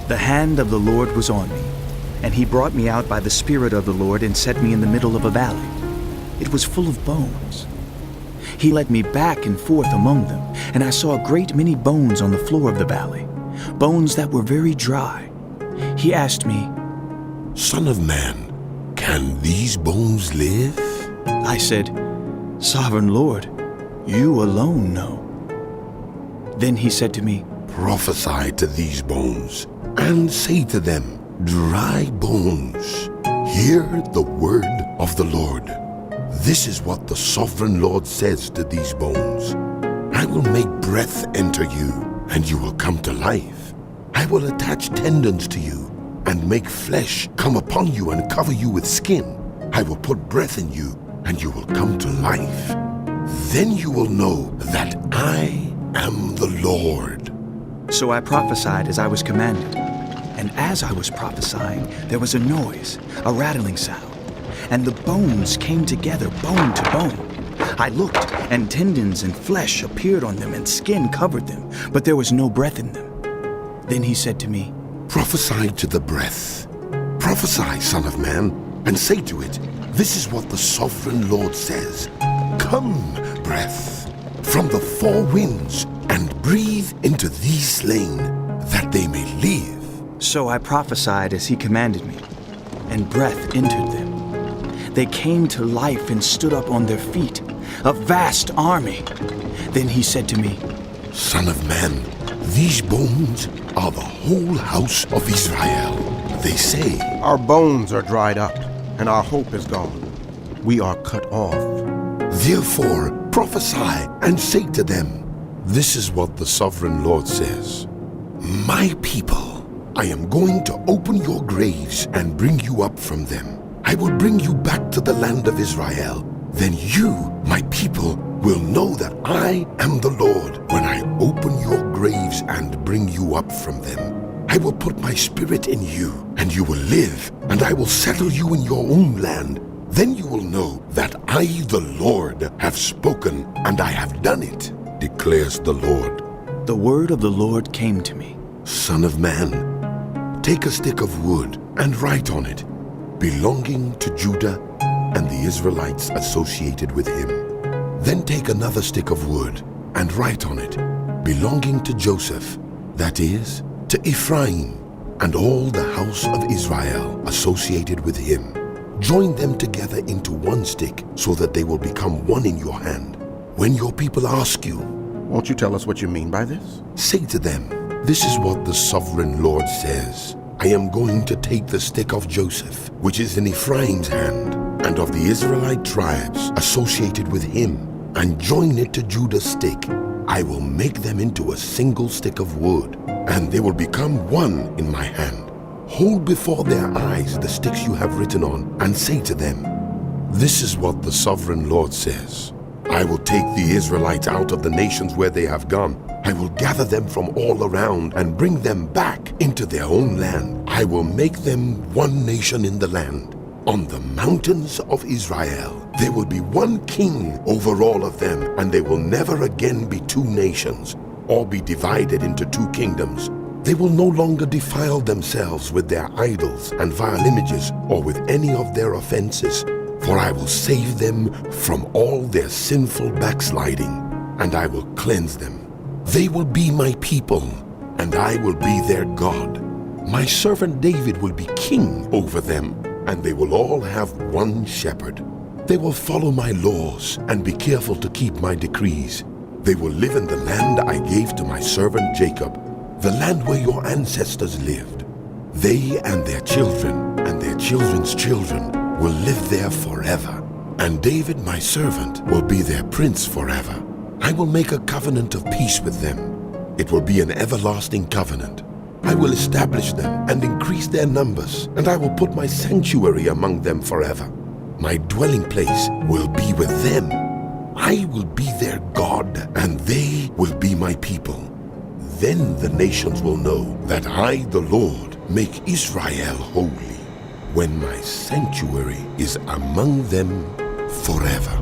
The hand of the Lord was on me, and he brought me out by the Spirit of the Lord and set me in the middle of a valley. It was full of bones. He led me back and forth among them, and I saw a great many bones on the floor of the valley, bones that were very dry. He asked me, "Son of man, can these bones live?" I said, "Sovereign Lord, you alone know." Then he said to me, "Prophesy to these bones, and say to them, dry bones, hear the word of the Lord. This is what the sovereign Lord says to these bones. I will make breath enter you, and you will come to life. I will attach tendons to you, and make flesh come upon you and cover you with skin. I will put breath in you, and you will come to life. Then you will know that I am the Lord." So I prophesied as I was commanded. And as I was prophesying, there was a noise, a rattling sound, and the bones came together, bone to bone. I looked, and tendons and flesh appeared on them, and skin covered them, but there was no breath in them. Then he said to me, "Prophesy to the breath. Prophesy, son of man, and say to it, this is what the sovereign Lord says. Come, breath, from the four winds, and breathe into these slain, that they may live." So I prophesied as he commanded me, and breath entered them. They came to life and stood up on their feet, a vast army. Then he said to me, "Son of man, these bones are the whole house of Israel. They say, Our bones are dried up, and our hope is gone. We are cut off. therefore prophesy and say to them, this is what the sovereign Lord says. My people, I am going to open your graves and bring you up from them. I will bring you back to the land of Israel. Then you, my people, will know that I am the Lord when I open your graves and bring you up from them. I will put my spirit in you, and you will live, and I will settle you in your own land. Then you will know that I, the Lord, have spoken, and I have done it, declares the Lord. The word of the Lord came to me. Son of man, take a stick of wood and write on it, belonging to Judah and the Israelites associated with him. Then take another stick of wood and write on it, belonging to Joseph, that is, to Ephraim and all the house of Israel associated with him. Join them together into one stick so that they will become one in your hand. When your people ask you, Won't you tell us what you mean by this? say to them, this is what the sovereign Lord says. I am going to take the stick of Joseph, which is in Ephraim's hand, and of the Israelite tribes associated with him, and join it to Judah's stick. I will make them into a single stick of wood, and they will become one in my hand. Hold before their eyes the sticks you have written on, and say to them, this is what the sovereign Lord says. I will take the Israelites out of the nations where they have gone. I will gather them from all around and bring them back into their own land. I will make them one nation in the land. On the mountains of Israel, there will be one king over all of them, and they will never again be two nations, or be divided into two kingdoms. They will no longer defile themselves with their idols and vile images, or with any of their offenses, for I will save them from all their sinful backsliding, and I will cleanse them. They will be my people, and I will be their God. My servant David will be king over them, and they will all have one shepherd. They will follow my laws and be careful to keep my decrees. They will live in the land I gave to my servant Jacob, the land where your ancestors lived. They and their children and their children's children will live there forever, and David my servant will be their prince forever. I will make a covenant of peace with them. It will be an everlasting covenant. I will establish them and increase their numbers, and I will put my sanctuary among them forever. My dwelling place will be with them. I will be their God, and they will be my people. Then the nations will know that I, the Lord, make Israel holy, when my sanctuary is among them forever.